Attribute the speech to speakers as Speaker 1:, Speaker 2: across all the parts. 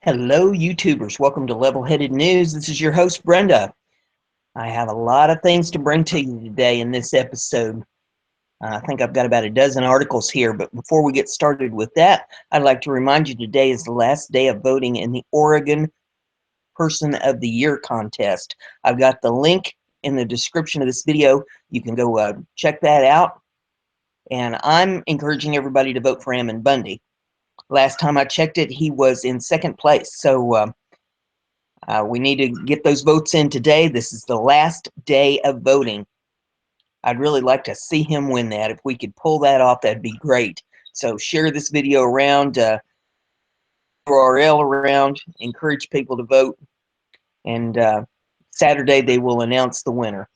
Speaker 1: Hello, YouTubers. Welcome to Level-Headed News. This is your host, Brenda. I have a lot of things to bring to you today in this episode. I think I've got about a dozen articles here, but before we get started with that, I'd like to remind you today is the last day of voting in the Oregon Person of the Year contest. I've got the link in the description of this video. You can go check that out, and I'm encouraging everybody to vote for Ammon Bundy. Last time I checked it, he was in second place, so we need to get those votes in today. This is the last day of voting. I'd really like to see him win that. If we could pull that off, that'd be great. So share this video around, URL around, encourage people to vote, and Saturday they will announce the winner.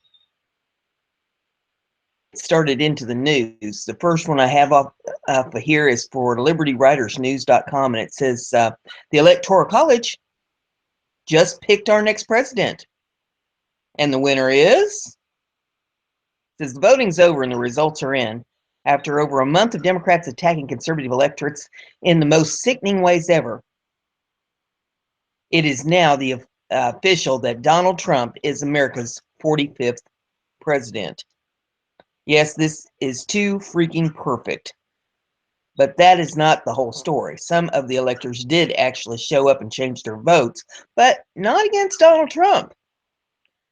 Speaker 1: Started into the news. The first one I have up here is for LibertyWritersNews.com, and it says the Electoral College just picked our next president, and the winner is. It says the voting's over and the results are in. After over a month of Democrats attacking conservative electorates in the most sickening ways ever, it is now the official that Donald Trump is America's 45th president. Yes, this is too freaking perfect. But that is not the whole story. Some of the electors did actually show up and change their votes, but not against Donald Trump.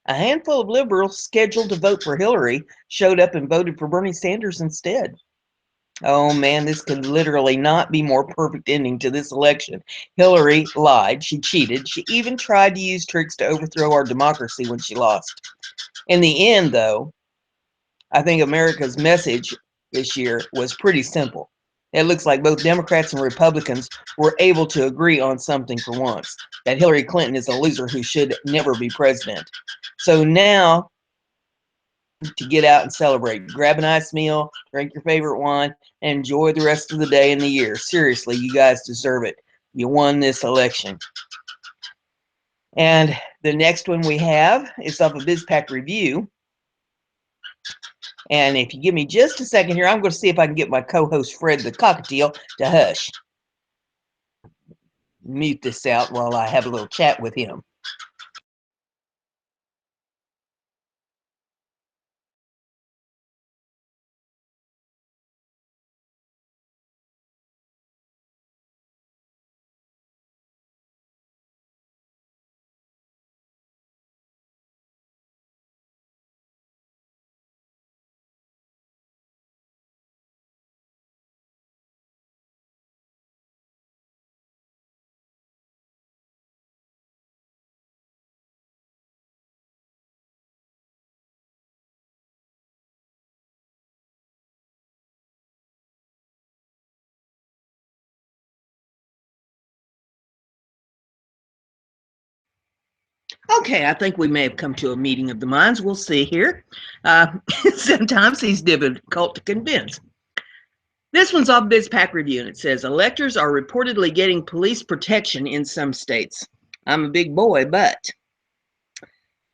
Speaker 1: A handful of liberals scheduled to vote for Hillary showed up and voted for Bernie Sanders instead. Oh man, this could literally not be more perfect ending to this election. Hillary lied, she cheated, she even tried to use tricks to overthrow our democracy when she lost. In the end, though, I think America's message this year was pretty simple. It looks like both Democrats and Republicans were able to agree on something for once, that Hillary Clinton is a loser who should never be president. So now, to get out and celebrate, grab a nice meal, drink your favorite wine, and enjoy the rest of the day and the year. Seriously, you guys deserve it. You won this election. And the next one we have is off of BizPack Review. And if you give me just a second here, I'm going to see if I can get my co-host Fred the Cockatiel to hush. Mute this out while I have a little chat with him. Okay, I think we may have come to a meeting of the minds. We'll see here. Sometimes he's difficult to convince. This one's off BizPack Review, and it says, electors are reportedly getting police protection in some states. I'm a big boy, but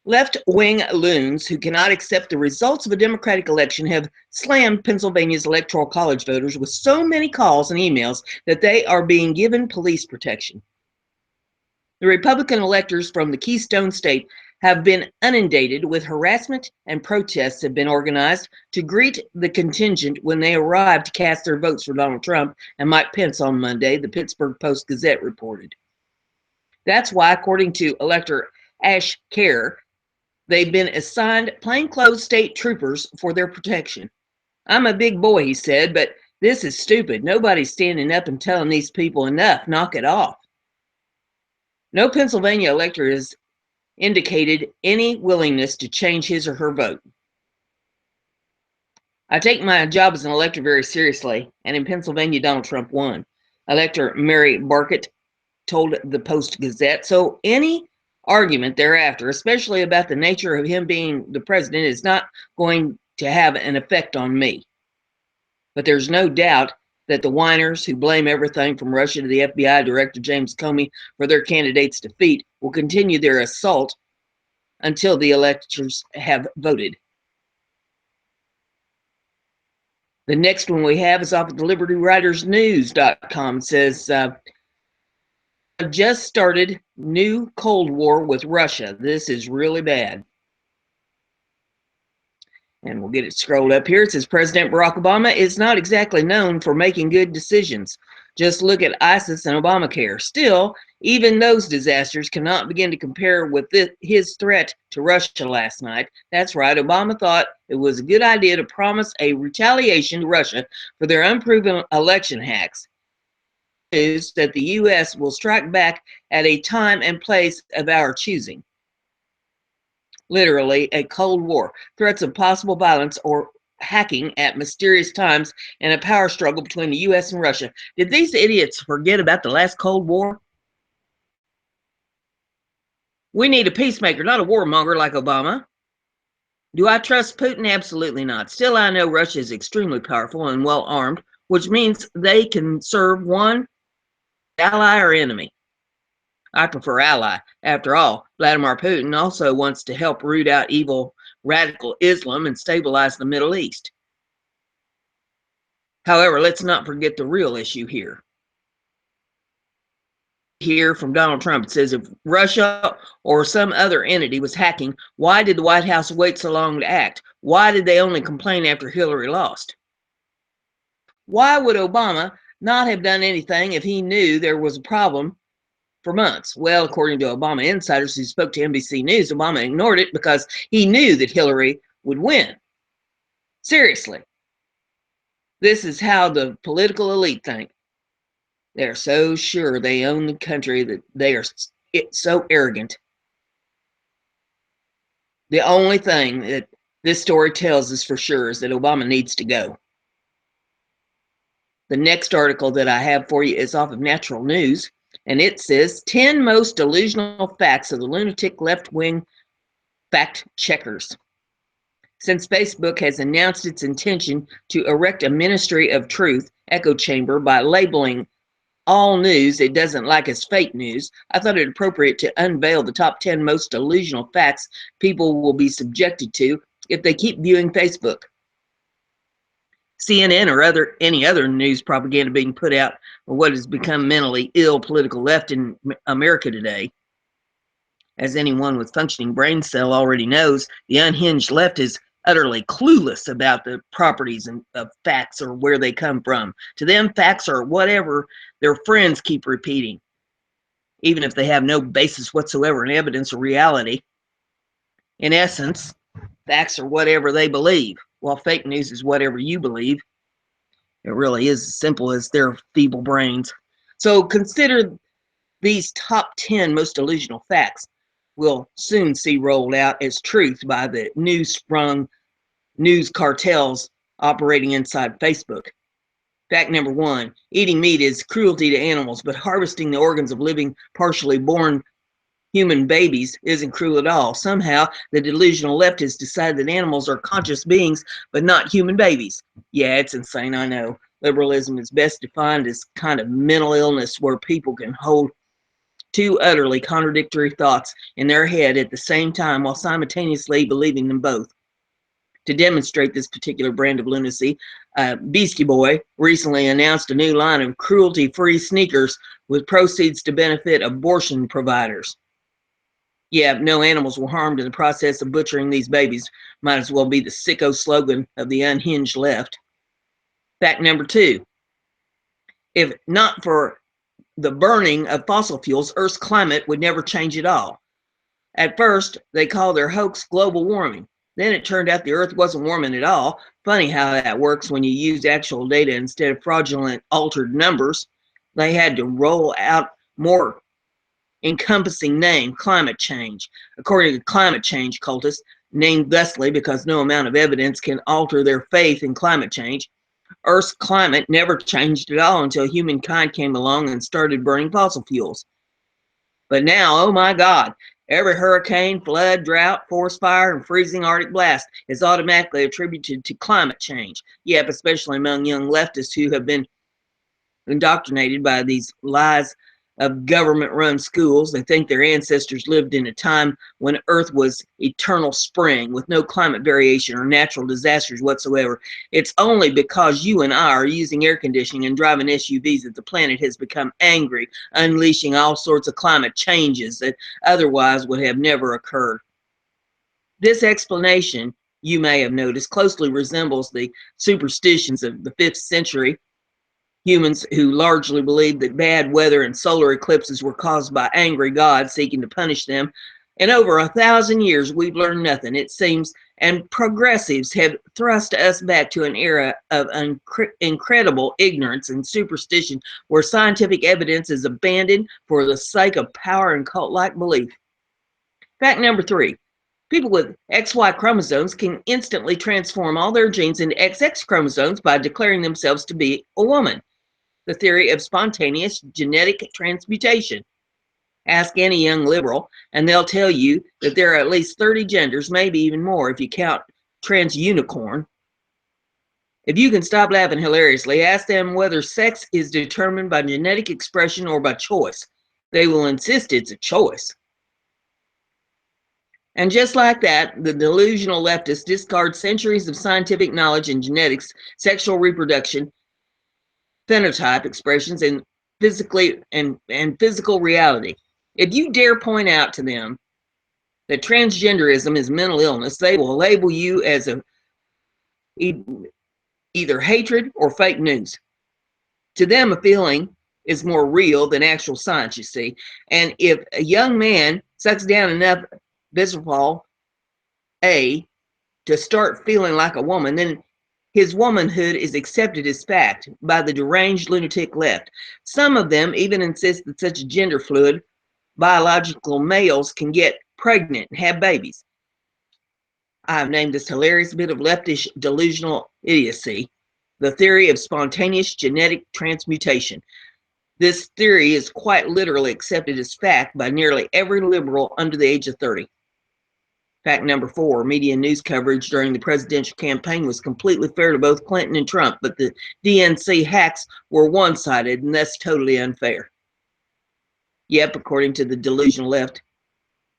Speaker 1: left-wing loons who cannot accept the results of a Democratic election have slammed Pennsylvania's Electoral College voters with so many calls and emails that they are being given police protection. The Republican electors from the Keystone State have been inundated with harassment, and protests have been organized to greet the contingent when they arrived to cast their votes for Donald Trump and Mike Pence on Monday, the Pittsburgh Post-Gazette reported. That's why, according to Elector Ash Kerr, they've been assigned plainclothes state troopers for their protection. I'm a big boy, he said, but this is stupid. Nobody's standing up and telling these people enough. Knock it off. No Pennsylvania elector has indicated any willingness to change his or her vote. I take my job as an elector very seriously, and in Pennsylvania, Donald Trump won. Elector Mary Barkett told the Post-Gazette, so any argument thereafter, especially about the nature of him being the president, is not going to have an effect on me. But there's no doubt that the whiners who blame everything from Russia to the FBI Director James Comey for their candidate's defeat will continue their assault until the electors have voted. The next one we have is off of the LibertyWritersNews.com. It says, just started new Cold War with Russia. This is really bad. And we'll get it scrolled up here. It says President Barack Obama is not exactly known for making good decisions. Just look at ISIS and Obamacare. Still, even those disasters cannot begin to compare with his threat to Russia last night. That's right, Obama thought it was a good idea to promise a retaliation to Russia for their unproven election hacks. News that the U.S. will strike back at a time and place of our choosing. Literally a Cold War, threats of possible violence or hacking at mysterious times, and a power struggle between the U.S. and Russia. Did these idiots forget about the last Cold War? We need a peacemaker, not a warmonger like Obama. Do I trust Putin? Absolutely not. Still, I know Russia is extremely powerful and well armed, which means they can serve one ally or enemy. I prefer ally. After all, Vladimir Putin also wants to help root out evil radical Islam and stabilize the Middle East. However, let's not forget the real issue here. Here from Donald Trump, it says if Russia or some other entity was hacking, why did the White House wait so long to act? Why did they only complain after Hillary lost? Why would Obama not have done anything if he knew there was a problem for months? Well, according to Obama insiders who spoke to NBC News, Obama ignored it because he knew that Hillary would win. Seriously. This is how the political elite think. They're so sure they own the country that they are so arrogant. The only thing that this story tells us for sure is that Obama needs to go. The next article that I have for you is off of Natural News, and it says 10 most delusional facts of the lunatic left-wing fact checkers. Since Facebook has announced its intention to erect a ministry of truth echo chamber by labeling all news it doesn't like as fake news, I thought it appropriate to unveil the top 10 most delusional facts people will be subjected to if they keep viewing Facebook. CNN or any other news propaganda being put out for what has become mentally ill political left in America today. As anyone with functioning brain cell already knows, the unhinged left is utterly clueless about the properties of facts or where they come from. To them, facts are whatever their friends keep repeating, even if they have no basis whatsoever in evidence or reality. In essence, facts are whatever they believe, while fake news is whatever you believe. It really is as simple as their feeble brains. So consider these top 10 most delusional facts we'll soon see rolled out as truth by the new-sprung news cartels operating inside Facebook. Fact number 1, eating meat is cruelty to animals, but harvesting the organs of living, partially born human babies isn't cruel at all. Somehow, the delusional left has decided that animals are conscious beings, but not human babies. Yeah, it's insane, I know. Liberalism is best defined as kind of mental illness where people can hold two utterly contradictory thoughts in their head at the same time while simultaneously believing them both. To demonstrate this particular brand of lunacy, Beastie Boy recently announced a new line of cruelty-free sneakers with proceeds to benefit abortion providers. Yeah, no animals were harmed in the process of butchering these babies. Might as well be the sicko slogan of the unhinged left. Fact number 2, if not for the burning of fossil fuels, Earth's climate would never change at all. At first, they called their hoax global warming. Then it turned out the Earth wasn't warming at all. Funny how that works when you use actual data instead of fraudulent altered numbers. They had to roll out more encompassing name, climate change. According to climate change cultists, named thusly because no amount of evidence can alter their faith in climate change, Earth's climate never changed at all until humankind came along and started burning fossil fuels. But now, oh my God, every hurricane, flood, drought, forest fire, and freezing Arctic blast is automatically attributed to climate change. Yep, especially among young leftists who have been indoctrinated by these lies of government-run schools. They think their ancestors lived in a time when Earth was eternal spring with no climate variation or natural disasters whatsoever. It's only because you and I are using air conditioning and driving SUVs that the planet has become angry, unleashing all sorts of climate changes that otherwise would have never occurred. This explanation, you may have noticed, closely resembles the superstitions of the 5th century. Humans who largely believed that bad weather and solar eclipses were caused by angry gods seeking to punish them. In over 1,000 years, we've learned nothing, it seems, and progressives have thrust us back to an era of incredible ignorance and superstition where scientific evidence is abandoned for the sake of power and cult-like belief. Fact number 3. People with XY chromosomes can instantly transform all their genes into XX chromosomes by declaring themselves to be a woman. The theory of spontaneous genetic transmutation. Ask any young liberal, and they'll tell you that there are at least 30 genders, maybe even more if you count trans-unicorn. If you can stop laughing hilariously, ask them whether sex is determined by genetic expression or by choice. They will insist it's a choice. And just like that, the delusional leftists discard centuries of scientific knowledge in genetics, sexual reproduction, phenotype expressions, and physical reality. If you dare point out to them that transgenderism is mental illness, they will label you as either hatred or fake news. To them, a feeling is more real than actual science, you see. And if a young man sucks down enough visceral A to start feeling like a woman, then his womanhood is accepted as fact by the deranged lunatic left. Some of them even insist that such gender fluid biological males can get pregnant and have babies. I've named this hilarious bit of leftish delusional idiocy the theory of spontaneous genetic transmutation. This theory is quite literally accepted as fact by nearly every liberal under the age of 30. Fact number 4, media news coverage during the presidential campaign was completely fair to both Clinton and Trump, but the DNC hacks were one-sided, and that's totally unfair. Yep, according to the delusional left,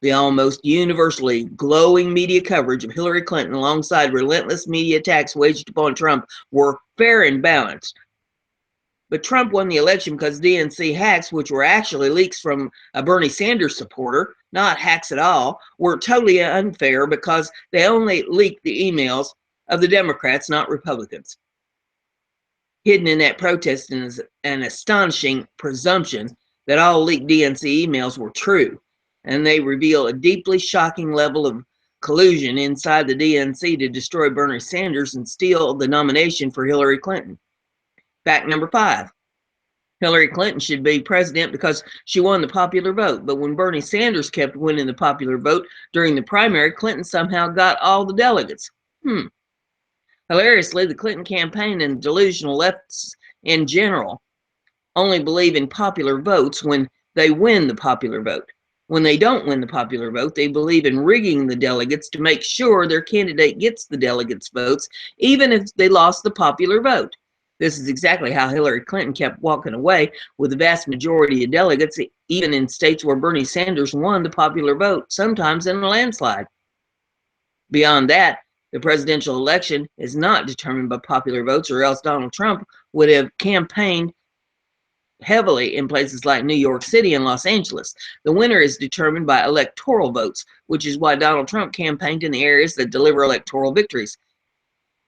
Speaker 1: the almost universally glowing media coverage of Hillary Clinton alongside relentless media attacks waged upon Trump were fair and balanced. But Trump won the election because DNC hacks, which were actually leaks from a Bernie Sanders supporter, not hacks at all, were totally unfair because they only leaked the emails of the Democrats, not Republicans. Hidden in that protest is an astonishing presumption that all leaked DNC emails were true, and they reveal a deeply shocking level of collusion inside the DNC to destroy Bernie Sanders and steal the nomination for Hillary Clinton. Fact number 5. Hillary Clinton should be president because she won the popular vote. But when Bernie Sanders kept winning the popular vote during the primary, Clinton somehow got all the delegates. Hilariously, the Clinton campaign and delusional lefts in general only believe in popular votes when they win the popular vote. When they don't win the popular vote, they believe in rigging the delegates to make sure their candidate gets the delegates' votes, even if they lost the popular vote. This is exactly how Hillary Clinton kept walking away with the vast majority of delegates, even in states where Bernie Sanders won the popular vote, sometimes in a landslide. Beyond that, the presidential election is not determined by popular votes, or else Donald Trump would have campaigned heavily in places like New York City and Los Angeles. The winner is determined by electoral votes, which is why Donald Trump campaigned in the areas that deliver electoral victories.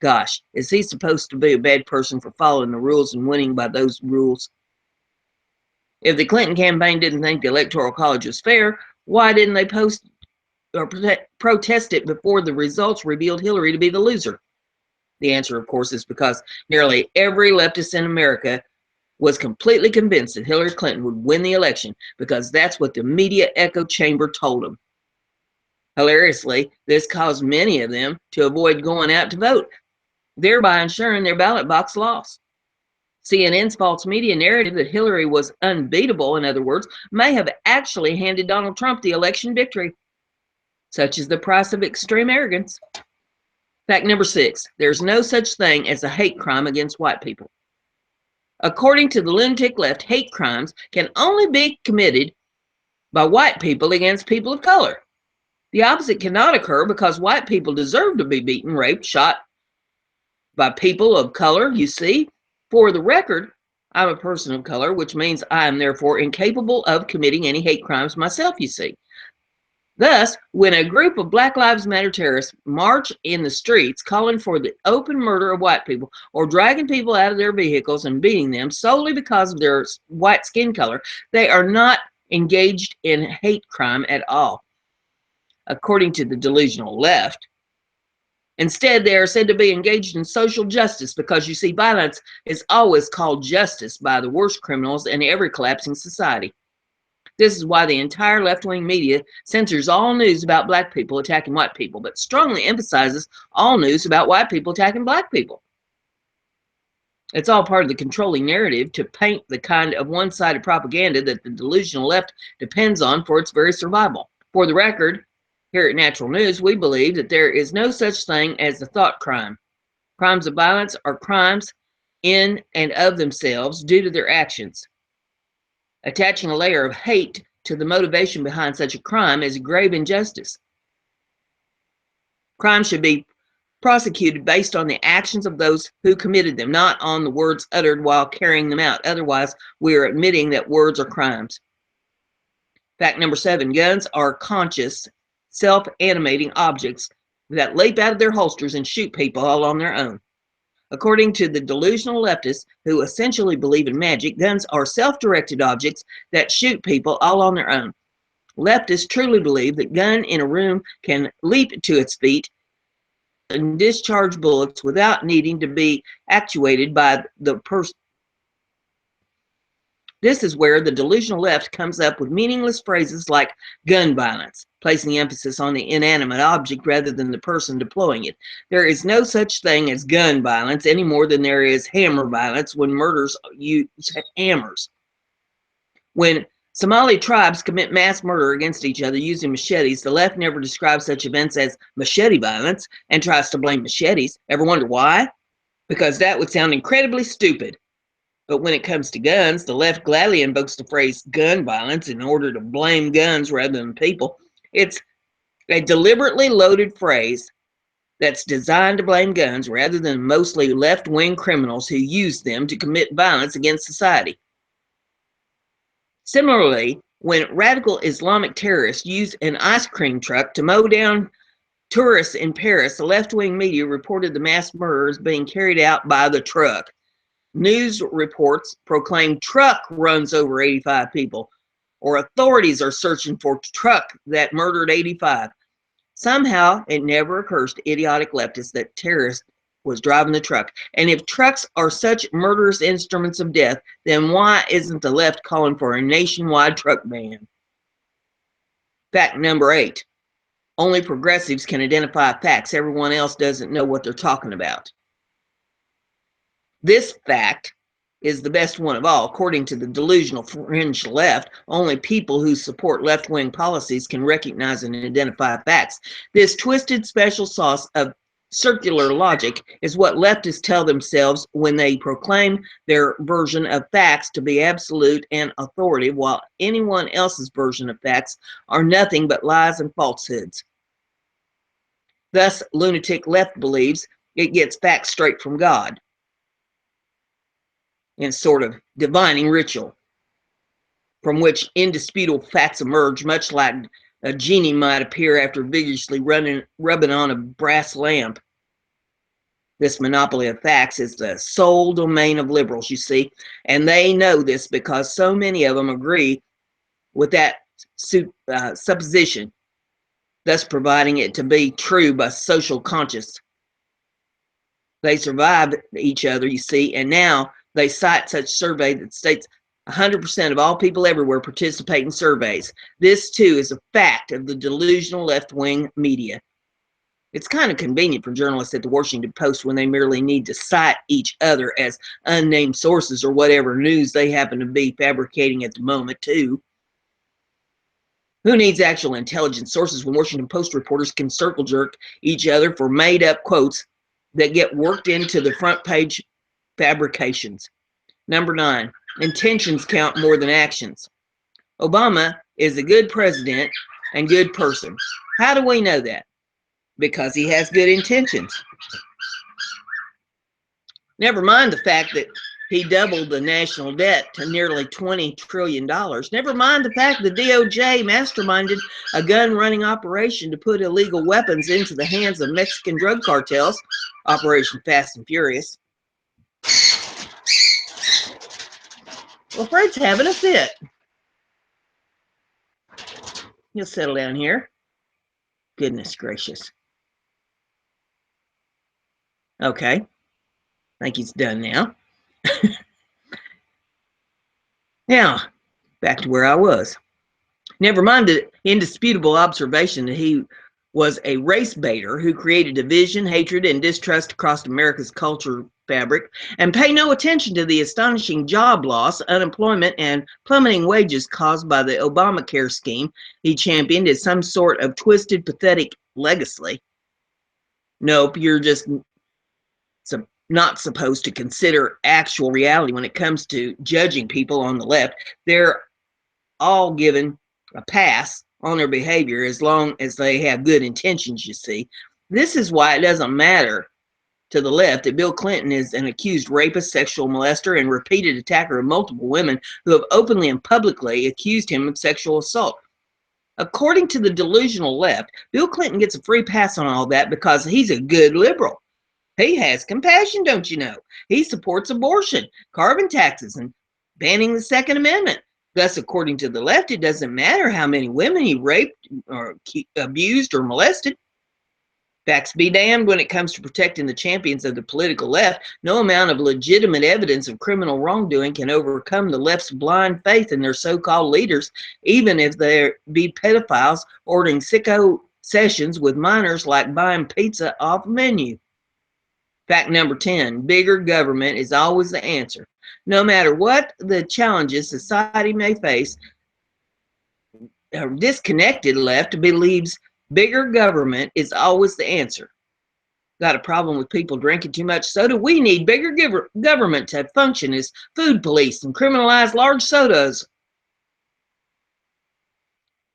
Speaker 1: Gosh, is he supposed to be a bad person for following the rules and winning by those rules? If the Clinton campaign didn't think the Electoral College was fair, why didn't they post or protest it before the results revealed Hillary to be the loser? The answer, of course, is because nearly every leftist in America was completely convinced that Hillary Clinton would win the election because that's what the media echo chamber told them. Hilariously, this caused many of them to avoid going out to vote, thereby ensuring their ballot box loss. CNN's false media narrative that Hillary was unbeatable, in other words, may have actually handed Donald Trump the election victory. Such is the price of extreme arrogance. Fact number 6, there's no such thing as a hate crime against white people. According to the lunatic left, hate crimes can only be committed by white people against people of color. The opposite cannot occur because white people deserve to be beaten, raped, shot by people of color. You see, for the record, I'm a person of color, which means I am therefore incapable of committing any hate crimes myself, you see. Thus, when a group of Black Lives Matter terrorists march in the streets calling for the open murder of white people or dragging people out of their vehicles and beating them solely because of their white skin color, they are not engaged in hate crime at all, according to the delusional left. Instead, they are said to be engaged in social justice because, you see, violence is always called justice by the worst criminals in every collapsing society. This is why the entire left-wing media censors all news about black people attacking white people, but strongly emphasizes all news about white people attacking black people. It's all part of the controlling narrative to paint the kind of one-sided propaganda that the delusional left depends on for its very survival. For the record, here at Natural News, we believe that there is no such thing as a thought crime. Crimes of violence are crimes in and of themselves due to their actions. Attaching a layer of hate to the motivation behind such a crime is a grave injustice. Crime should be prosecuted based on the actions of those who committed them, not on the words uttered while carrying them out. Otherwise, we are admitting that words are crimes. Fact number 7, guns are conscious, self-animating objects that leap out of their holsters and shoot people all on their own. According to the delusional leftists who essentially believe in magic, guns are self-directed objects that shoot people all on their own. Leftists truly believe that a gun in a room can leap to its feet and discharge bullets without needing to be actuated by the person. This is where the delusional left comes up with meaningless phrases like gun violence, placing the emphasis on the inanimate object rather than the person deploying it. There is no such thing as gun violence any more than there is hammer violence when murders use hammers. When Somali tribes commit mass murder against each other using machetes, the left never describes such events as machete violence and tries to blame machetes. Ever wonder why? Because that would sound incredibly stupid. But when it comes to guns, the left gladly invokes the phrase gun violence in order to blame guns rather than people. It's a deliberately loaded phrase that's designed to blame guns rather than mostly left-wing criminals who use them to commit violence against society. Similarly, when radical Islamic terrorists use an ice cream truck to mow down tourists in Paris, the left-wing media reported the mass murders being carried out by the truck. News reports proclaim truck runs over 85 people, or authorities are searching for truck that murdered 85. Somehow, it never occurs to idiotic leftists that terrorist was driving the truck. And if trucks are such murderous instruments of death, then why isn't the left calling for a nationwide truck ban? Fact number 8. Only progressives can identify facts. Everyone else doesn't know what they're talking about. This fact is the best one of all. According to the delusional fringe left, only people who support left-wing policies can recognize and identify facts. This twisted special sauce of circular logic is what leftists tell themselves when they proclaim their version of facts to be absolute and authoritative, while anyone else's version of facts are nothing but lies and falsehoods. Thus, lunatic left believes it gets facts straight from God in sort of divining ritual, from which indisputable facts emerge, much like a genie might appear after vigorously rubbing on a brass lamp. This monopoly of facts is the sole domain of liberals, you see, and they know this because so many of them agree with that supposition, thus providing it to be true by social conscience. They survive each other, you see, and now they cite such survey that states 100% of all people everywhere participate in surveys. This, too, is a fact of the delusional left-wing media. It's kind of convenient for journalists at the Washington Post when they merely need to cite each other as unnamed sources or whatever news they happen to be fabricating at the moment, too. Who needs actual intelligence sources when Washington Post reporters can circle jerk each other for made-up quotes that get worked into the front page fabrications? Number 9, intentions count more than actions. Obama is a good president and good person. How do we know that? Because he has good intentions. Never mind the fact that he doubled the national debt to nearly $20 trillion. Never mind the fact the DOJ masterminded a gun-running operation to put illegal weapons into the hands of Mexican drug cartels, Operation Fast and Furious. Well, Fred's having a fit. He'll settle down here. Goodness gracious. Okay. I think he's done now. Now, back to where I was. Never mind the indisputable observation that he was a race baiter who created division, hatred, and distrust across America's culture fabric, and pay no attention to the astonishing job loss, unemployment, and plummeting wages caused by the Obamacare scheme he championed as some sort of twisted, pathetic legacy. Nope, you're just not supposed to consider actual reality when it comes to judging people on the left. They're all given a pass on their behavior as long as they have good intentions, you see. This is why it doesn't matter to the left that Bill Clinton is an accused rapist, sexual molester, and repeated attacker of multiple women who have openly and publicly accused him of sexual assault. According to the delusional left, Bill Clinton gets a free pass on all that because he's a good liberal. He has compassion, don't you know? He supports abortion, carbon taxes, and banning the Second Amendment. Thus, according to the left, it doesn't matter how many women he raped or abused or molested. Facts be damned, when it comes to protecting the champions of the political left, no amount of legitimate evidence of criminal wrongdoing can overcome the left's blind faith in their so-called leaders, even if they be pedophiles ordering sicko sessions with minors like buying pizza off menu. Fact number 10, bigger government is always the answer. No matter what the challenges society may face, a disconnected left believes bigger government is always the answer. Got a problem with people drinking too much soda? We need bigger government to function as food police and criminalize large sodas.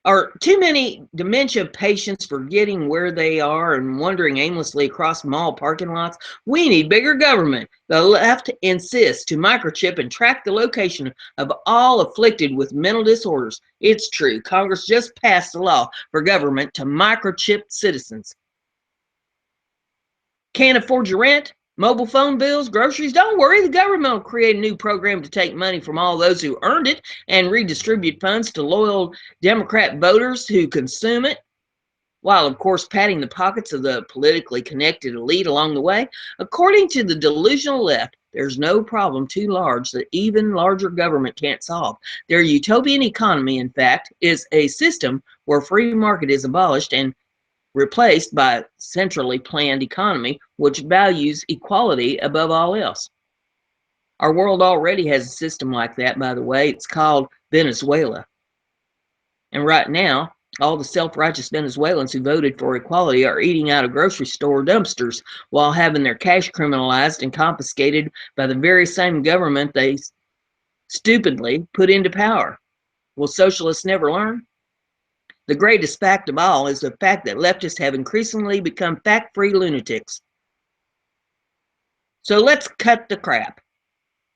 Speaker 1: Are too many dementia patients forgetting where they are and wandering aimlessly across mall parking lots? We need bigger government. The left insists to microchip and track the location of all afflicted with mental disorders. It's true. Congress just passed a law for government to microchip citizens. Can't afford your rent? Mobile phone bills, groceries? Don't worry, the government will create a new program to take money from all those who earned it and redistribute funds to loyal Democrat voters who consume it, while of course patting the pockets of the politically connected elite along the way. According to the delusional left, there's no problem too large that even larger government can't solve. Their utopian economy, in fact, is a system where free market is abolished and replaced by a centrally planned economy which values equality above all else. Our world already has a system like that, by the way. It's called Venezuela. And right now, all the self-righteous Venezuelans who voted for equality are eating out of grocery store dumpsters while having their cash criminalized and confiscated by the very same government they stupidly put into power. Will socialists never learn? The greatest fact of all is the fact that leftists have increasingly become fact-free lunatics. So let's cut the crap.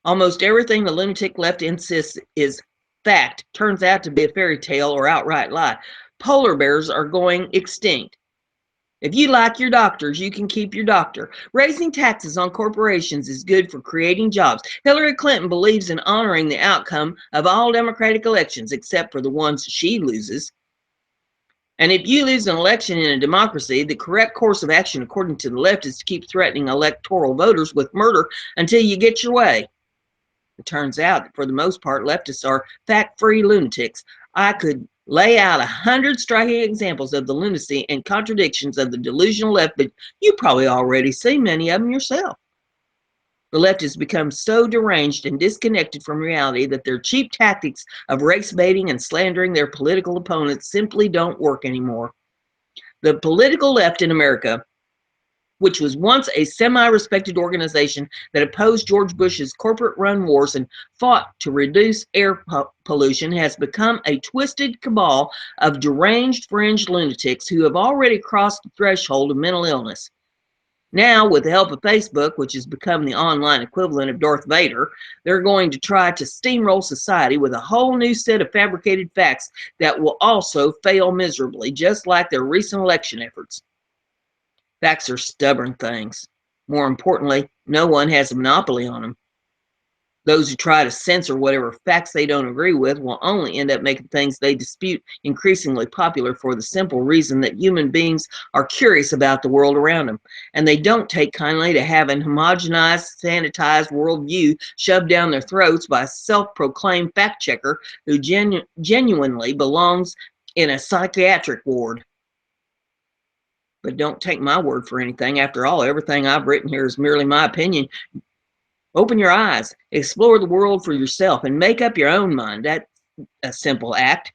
Speaker 1: Almost everything the lunatic left insists is fact turns out to be a fairy tale or outright lie. Polar bears are going extinct. If you like your doctors, you can keep your doctor. Raising taxes on corporations is good for creating jobs. Hillary Clinton believes in honoring the outcome of all Democratic elections, except for the ones she loses. And if you lose an election in a democracy, the correct course of action, according to the left, is to keep threatening electoral voters with murder until you get your way. It turns out that for the most part, leftists are fact-free lunatics. I could lay out 100 striking examples of the lunacy and contradictions of the delusional left, but you probably already see many of them yourself. The left has become so deranged and disconnected from reality that their cheap tactics of race baiting and slandering their political opponents simply don't work anymore. The political left in America which was once a semi-respected organization that opposed George Bush's corporate-run wars and fought to reduce air pollution, has become a twisted cabal of deranged fringe lunatics who have already crossed the threshold of mental illness. Now, with the help of Facebook, which has become the online equivalent of Darth Vader, they're going to try to steamroll society with a whole new set of fabricated facts that will also fail miserably, just like their recent election efforts. Facts are stubborn things. More importantly, no one has a monopoly on them. Those who try to censor whatever facts they don't agree with will only end up making things they dispute increasingly popular, for the simple reason that human beings are curious about the world around them, and they don't take kindly to having homogenized, sanitized worldview shoved down their throats by a self-proclaimed fact checker who genuinely belongs in a psychiatric ward. But don't take my word for anything. After all, everything I've written here is merely my opinion. Open your eyes, explore the world for yourself, and make up your own mind. That's a simple act,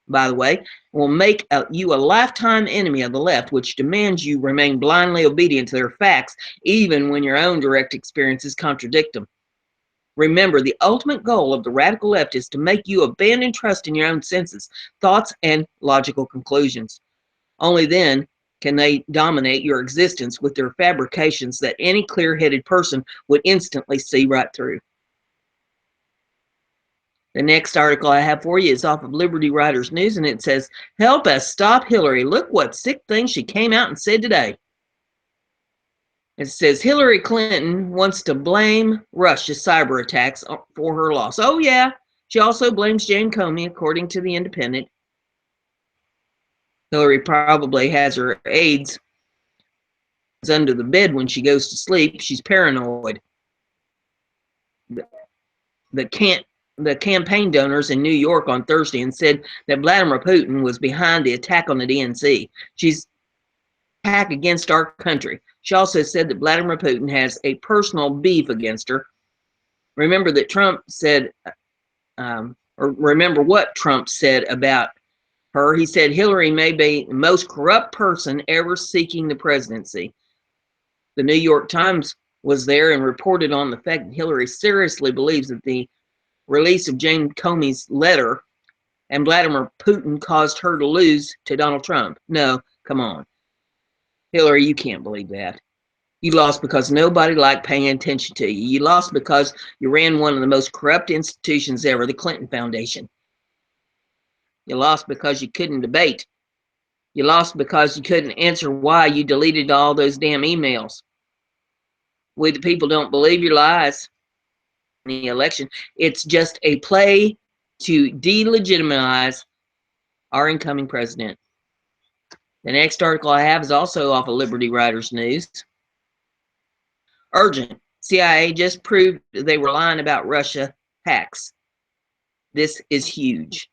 Speaker 1: by the way, will make you a lifetime enemy of the left, which demands you remain blindly obedient to their facts, even when your own direct experiences contradict them. Remember, the ultimate goal of the radical left is to make you abandon trust in your own senses, thoughts, and logical conclusions. Only then can they dominate your existence with their fabrications that any clear-headed person would instantly see right through. The next article I have for you is off of Liberty Writers News, and it says, "Help us stop Hillary. Look what sick thing she came out and said today." It says Hillary Clinton wants to blame Russia's cyber attacks for her loss. Oh yeah, she also blames Jane Comey, according to The Independent. Hillary probably has her aides under the bed when she goes to sleep. She's paranoid. The campaign donors in New York on Thursday and said that Vladimir Putin was behind the attack on the DNC. She's attack against our country. She also said that Vladimir Putin has a personal beef against her. Remember that Trump said, or remember what Trump said about her. He said Hillary may be the most corrupt person ever seeking the presidency. The New York Times was there and reported on the fact that Hillary seriously believes that the release of Jane Comey's letter and Vladimir Putin caused her to lose to Donald Trump. No, come on. Hillary, you can't believe that. You lost because nobody liked paying attention to you. You lost because you ran one of the most corrupt institutions ever, the Clinton Foundation. You lost because you couldn't debate. You lost because you couldn't answer why you deleted all those damn emails. We the people don't believe your lies in the election. It's just a play to delegitimize our incoming president. The next article I have is also off of Liberty Writers News. Urgent. CIA just proved they were lying about Russia hacks. This is huge.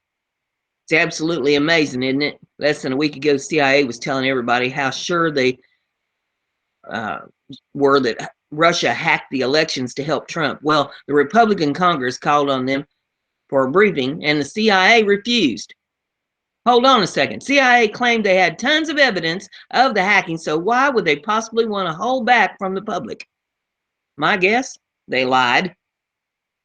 Speaker 1: It's absolutely amazing, isn't it? Less than a week ago, CIA was telling everybody how sure they were that Russia hacked the elections to help Trump. Well, the Republican Congress called on them for a briefing, and the CIA refused. Hold on a second. CIA claimed they had tons of evidence of the hacking, so why would they possibly want to hold back from the public? My guess, they lied.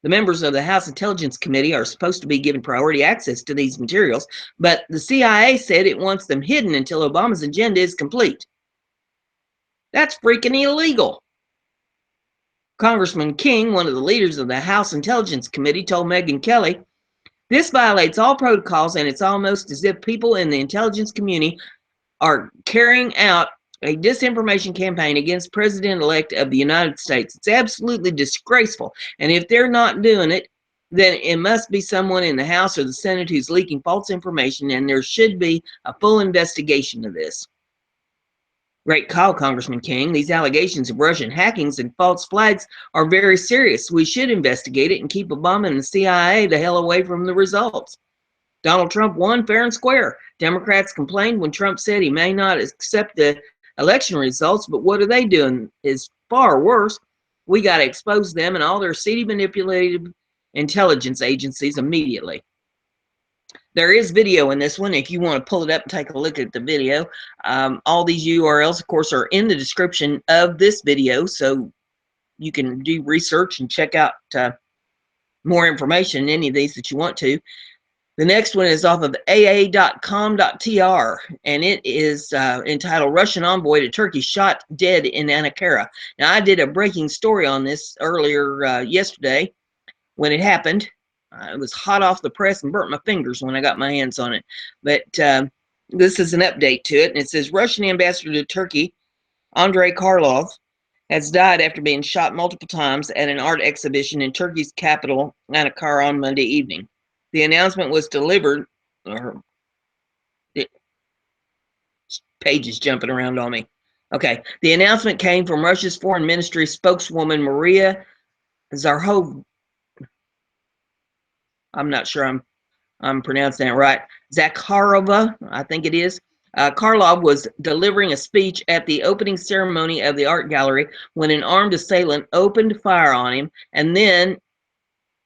Speaker 1: The members of the House Intelligence Committee are supposed to be given priority access to these materials, but the CIA said it wants them hidden until Obama's agenda is complete. That's freaking illegal. Congressman King, one of the leaders of the House Intelligence Committee, told Megyn Kelly, "This violates all protocols, and it's almost as if people in the intelligence community are carrying out a disinformation campaign against President-elect of the United States. It's absolutely disgraceful. And if they're not doing it, then it must be someone in the House or the Senate who's leaking false information, and there should be a full investigation of this." Great call, Congressman King. These allegations of Russian hackings and false flags are very serious. We should investigate it and keep Obama and the CIA the hell away from the results. Donald Trump won fair and square. Democrats complained when Trump said he may not accept the election results, but what are they doing is far worse. We got to expose them and all their seedy manipulative intelligence agencies immediately. There is video in this one if you want to pull it up and take a look at the video. All these URLs, of course, are in the description of this video, so you can do research and check out more information, any of these that you want to. The next one is off of aa.com.tr, and it is entitled Russian Envoy to Turkey Shot Dead in Ankara. Now, I did a breaking story on this earlier yesterday when it happened. It was hot off the press and burnt my fingers when I got my hands on it. But this is an update to it, and it says Russian ambassador to Turkey, Andrei Karlov, has died after being shot multiple times at an art exhibition in Turkey's capital, Ankara, on Monday evening. The announcement was delivered, or the page is jumping around on me. Okay, the announcement came from Russia's foreign ministry spokeswoman Maria Zakharova. I'm not sure I'm pronouncing that right. Zakharova, I think it is. Karlov was delivering a speech at the opening ceremony of the art gallery when an armed assailant opened fire on him and then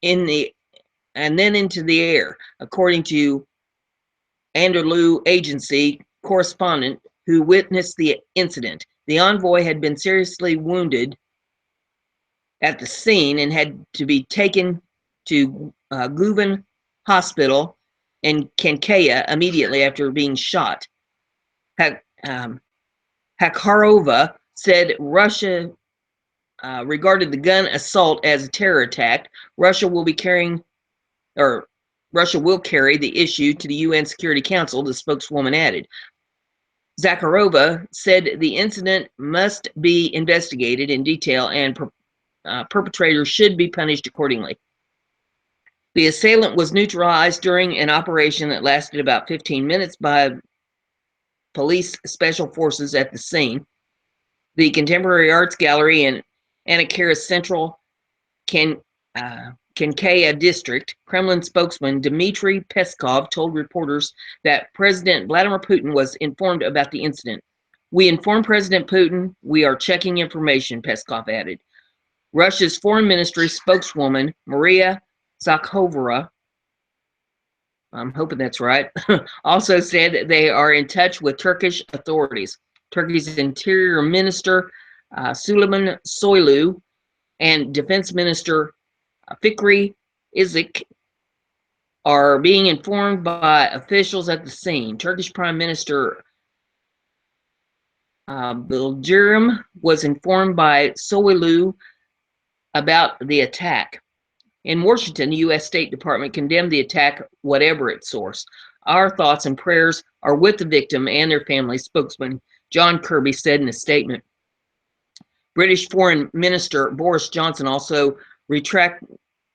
Speaker 1: into the air, according to Anadolu Agency correspondent who witnessed the incident. The envoy had been seriously wounded at the scene and had to be taken to Guven Hospital in Kankaya immediately after being shot. Zakharova said Russia regarded the gun assault as a terror attack. Russia will carry the issue to the UN Security Council, the spokeswoman added. Zakharova said the incident must be investigated in detail and perpetrators should be punished accordingly. The assailant was neutralized during an operation that lasted about 15 minutes by police special forces at the scene. The Contemporary Arts Gallery in Ankara's central Kankaya district, Kremlin spokesman Dmitry Peskov told reporters that President Vladimir Putin was informed about the incident. We informed President Putin. We are checking information, Peskov added. Russia's foreign ministry spokeswoman Maria Zakharova, I'm hoping that's right, also said that they are in touch with Turkish authorities. Turkey's Interior Minister Süleyman Soylu and Defense Minister Fikri Izik are being informed by officials at the scene. Turkish Prime Minister Bildirim was informed by Soylu about the attack. In Washington, the U.S. State Department condemned the attack, whatever its source. Our thoughts and prayers are with the victim and their family, spokesman John Kirby said in a statement. British Foreign Minister Boris Johnson also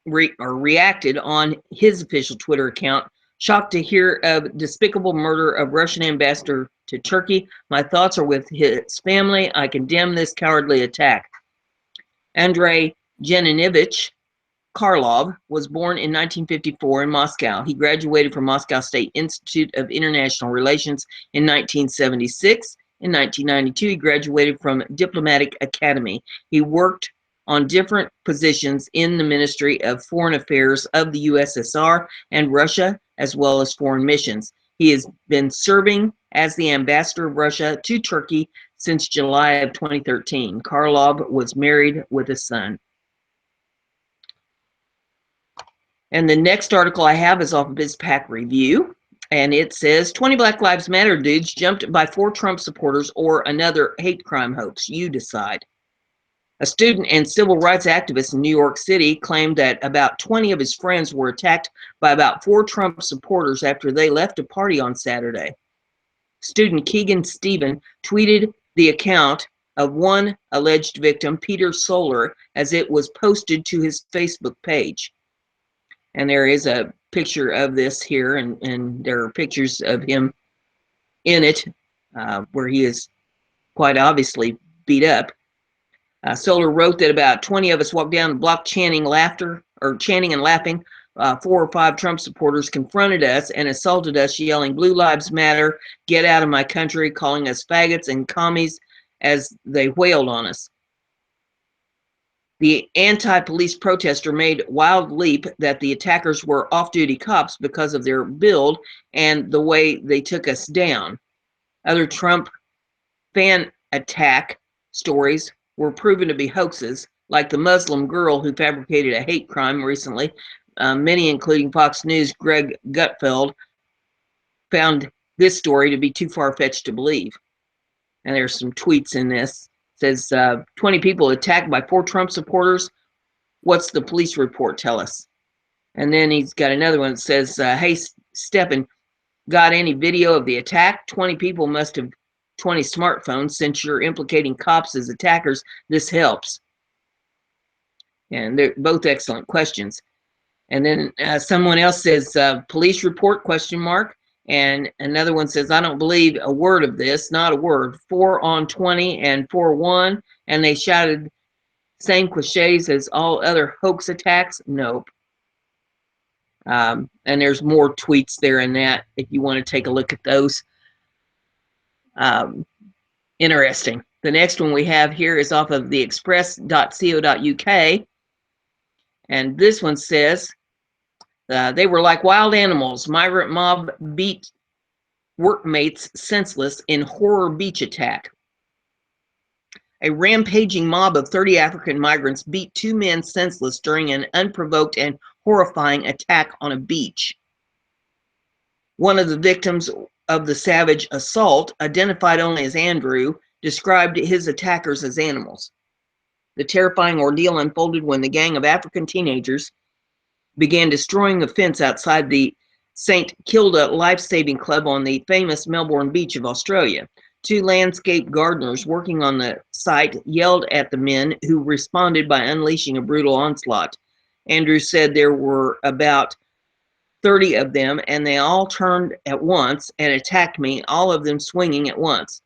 Speaker 1: reacted on his official Twitter account. Shocked to hear of despicable murder of Russian ambassador to Turkey. My thoughts are with his family. I condemn this cowardly attack. Andrei Janinovic Karlov was born in 1954 in Moscow. He graduated from Moscow State Institute of International Relations in 1976. In 1992, he graduated from Diplomatic Academy. He worked on different positions in the Ministry of Foreign Affairs of the USSR and Russia, as well as foreign missions. He has been serving as the ambassador of Russia to Turkey since July of 2013. Karlov was married with a son. And the next article I have is off of BizPac Review, and it says 20 Black Lives Matter dudes jumped by 4 Trump supporters or another hate crime hoax. You decide. A student and civil rights activist in New York City claimed that about 20 of his friends were attacked by about 4 Trump supporters after they left a party on Saturday. Student Keegan Stephen tweeted the account of one alleged victim, Peter Solar, as it was posted to his Facebook page. And there is a picture of this here, and there are pictures of him in it where he is quite obviously beat up. Solar wrote that about 20 of us walked down the block chanting and laughing. 4 or 5 Trump supporters confronted us and assaulted us, yelling, "Blue Lives Matter, get out of my country," calling us faggots and commies as they wailed on us. The anti-police protester made wild leap that the attackers were off-duty cops because of their build and the way they took us down. Other Trump fan attack stories were proven to be hoaxes, like the Muslim girl who fabricated a hate crime recently. Many, including Fox News' Greg Gutfeld, found this story to be too far-fetched to believe. And there's some tweets in this. It says 20 people attacked by 4 Trump supporters. What's the police report tell us? And then he's got another one that says, hey, Stephen, got any video of the attack? 20 people must have 20 smartphones. Since you're implicating cops as attackers, this helps. And they're both excellent questions. And then someone else says, police report, question mark. And another one says, I don't believe a word of this, not a word. 4 on 20 and 4-1. And they shouted same cliches as all other hoax attacks. Nope. And there's more tweets there in that if you want to take a look at those. Interesting. The next one we have here is off of theexpress.co.uk. And this one says, they were like wild animals. Migrant mob beat workmates senseless in horror beach attack. A rampaging mob of 30 African migrants beat 2 men senseless during an unprovoked and horrifying attack on a beach. One of the victims of the savage assault, identified only as Andrew, described his attackers as animals. The terrifying ordeal unfolded when the gang of African teenagers began destroying the fence outside the St. Kilda Life-Saving Club on the famous Melbourne beach of Australia. 2 landscape gardeners working on the site yelled at the men, who responded by unleashing a brutal onslaught. Andrew said there were about 30 of them, and they all turned at once and attacked me, all of them swinging at once.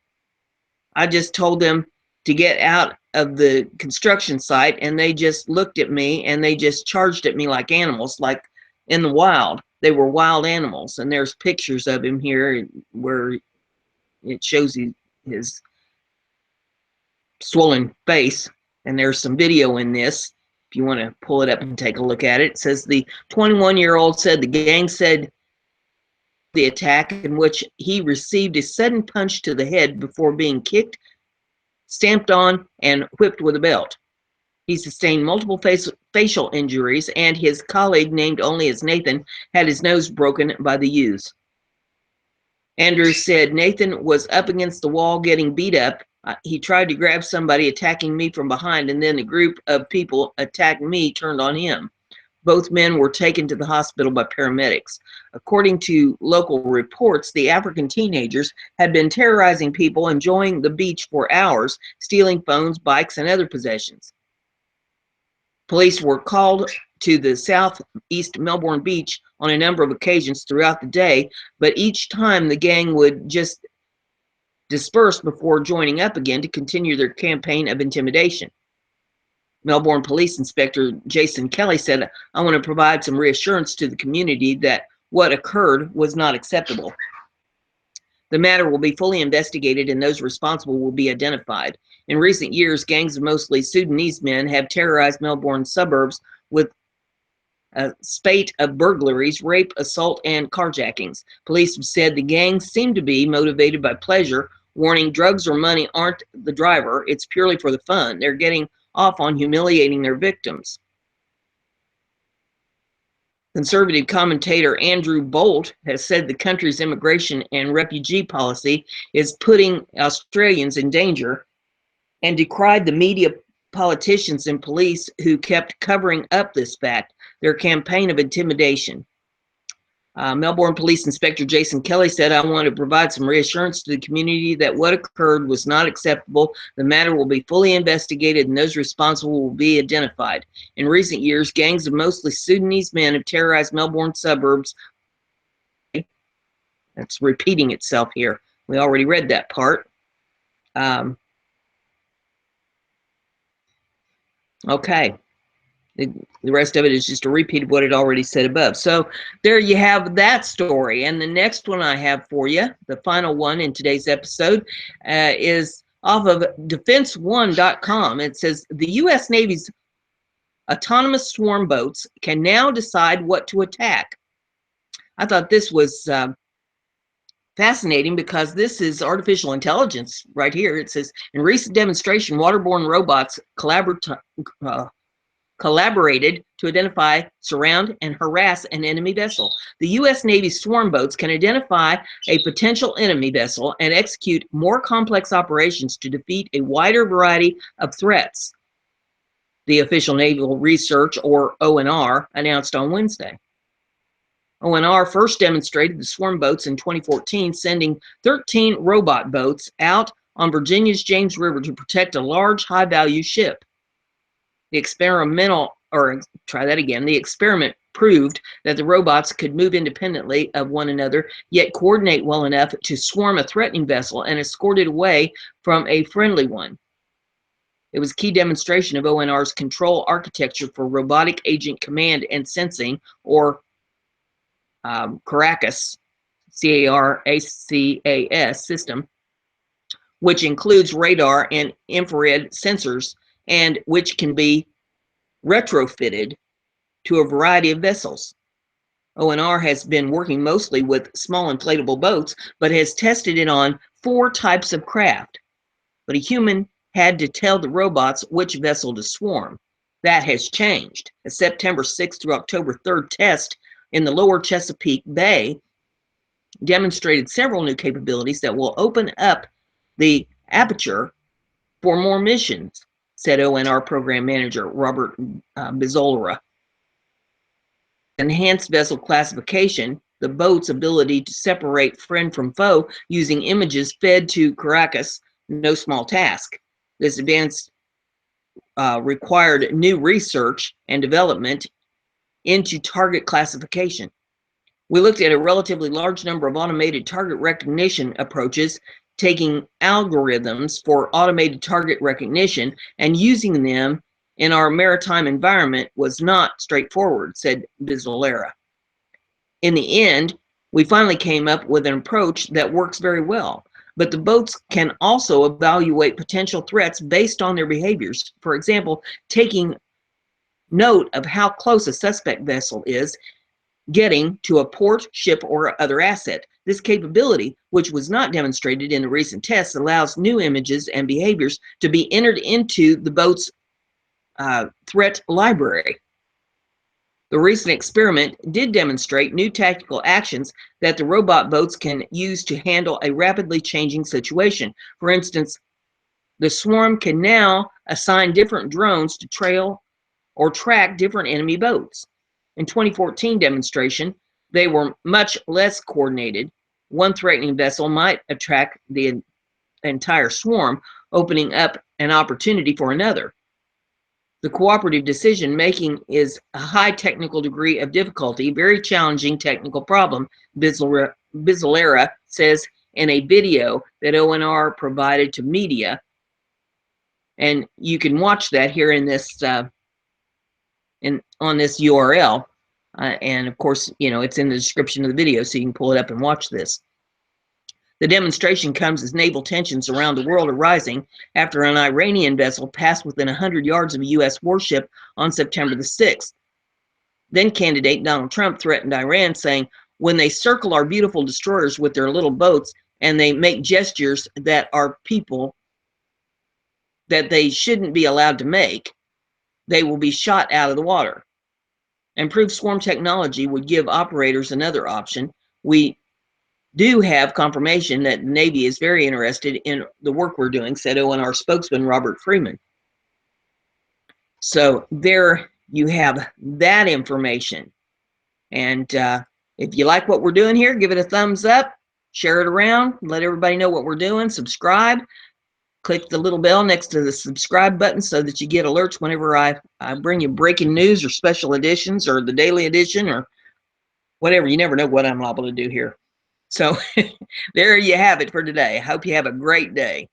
Speaker 1: I just told them to get out of the construction site, and they just looked at me and they just charged at me like animals, like in the wild. They were wild animals. And there's pictures of him here where it shows his swollen face, and there's some video in this if you want to pull it up and take a look at it. It says the 21-year-old said the gang said the attack, in which he received a sudden punch to the head before being kicked, stamped on, and whipped with a belt. He sustained multiple facial injuries, and his colleague, named only as Nathan, had his nose broken by the youths. Andrew said Nathan was up against the wall getting beat up. He tried to grab somebody, attacking me from behind, and then a group of people attacked me, turned on him. Both men were taken to the hospital by paramedics. According to local reports, the African teenagers had been terrorizing people enjoying the beach for hours, stealing phones, bikes, and other possessions. Police were called to the southeast Melbourne beach on a number of occasions throughout the day, but each time the gang would just disperse before joining up again to continue their campaign of intimidation. Melbourne Police Inspector Jason Kelly said, I want to provide some reassurance to the community that what occurred was not acceptable. The matter will be fully investigated and those responsible will be identified. In recent years, gangs of mostly Sudanese men have terrorized Melbourne suburbs with a spate of burglaries, rape, assault, and carjackings. Police have said the gangs seem to be motivated by pleasure, warning drugs or money aren't the driver. It's purely for the fun. They're getting off on humiliating their victims. Conservative commentator Andrew Bolt has said the country's immigration and refugee policy is putting Australians in danger, and decried the media, politicians, and police who kept covering up this fact, their campaign of intimidation. Melbourne Police Inspector Jason Kelly said, I want to provide some reassurance to the community that what occurred was not acceptable. The matter will be fully investigated and those responsible will be identified. In recent years, gangs of mostly Sudanese men have terrorized Melbourne suburbs. That's repeating itself here. We already read that part. Okay. The rest of it is just a repeat of what it already said above. So there you have that story. And the next one I have for you, the final one in today's episode, is off of defense1.com. It says the U.S. Navy's Autonomous swarm boats can now decide what to attack. I thought this was fascinating because this is artificial intelligence right here. It says, in recent demonstration, waterborne robots collaborated to identify, surround, and harass an enemy vessel. The U.S. Navy swarm boats can identify a potential enemy vessel and execute more complex operations to defeat a wider variety of threats, the Official Naval Research, or ONR, announced on Wednesday. ONR first demonstrated the swarm boats in 2014, sending 13 robot boats out on Virginia's James River to protect a large, high-value ship. The experiment proved that the robots could move independently of one another, yet coordinate well enough to swarm a threatening vessel and escort it away from a friendly one. It was a key demonstration of ONR's control architecture for robotic agent command and sensing, or CARACAS, CARACAS system, which includes radar and infrared sensors and which can be retrofitted to a variety of vessels. ONR has been working mostly with small inflatable boats, but has tested it on 4 types of craft. But a human had to tell the robots which vessel to swarm. That has changed. A September 6th through October 3rd test in the lower Chesapeake Bay demonstrated several new capabilities that will open up the aperture for more missions, said ONR program manager Robert Bizzolera. Enhanced vessel classification, the boat's ability to separate friend from foe using images fed to CARACAS, no small task. This advance required new research and development into target classification. We looked at a relatively large number of automated target recognition approaches, taking algorithms for automated target recognition and using them in our maritime environment was not straightforward, said Bizzolera. In the end, we finally came up with an approach that works very well, but the boats can also evaluate potential threats based on their behaviors. For example, taking note of how close a suspect vessel is getting to a port, ship, or other asset. This capability, which was not demonstrated in the recent tests, allows new images and behaviors to be entered into the boat's threat library. The recent experiment did demonstrate new tactical actions that the robot boats can use to handle a rapidly changing situation. For instance, the swarm can now assign different drones to trail or track different enemy boats. In 2014 demonstration, they were much less coordinated. One threatening vessel might attract the entire swarm, opening up an opportunity for another. The cooperative decision making is a high technical degree of difficulty, very challenging technical problem, Bizzolera says in a video that ONR provided to media. And you can watch that here in this on this URL. And of course, it's in the description of the video, so you can pull it up and watch this. The demonstration comes as naval tensions around the world are rising after an Iranian vessel passed within 100 yards of a U.S. warship on September the 6th. Then candidate Donald Trump threatened Iran, saying, when they circle our beautiful destroyers with their little boats and they make gestures that are people that they shouldn't be allowed to make, they will be shot out of the water. Improved swarm technology would give operators another option. We do have confirmation that the Navy is very interested in the work we're doing, said ONR spokesman Robert Freeman. So there you have that information. And if you like what we're doing here, give it a thumbs up, share it around, let everybody know what we're doing, subscribe. Click the little bell next to the subscribe button so that you get alerts whenever I bring you breaking news or special editions or the daily edition or whatever. You never know what I'm liable to do here. So there you have it for today. I hope you have a great day.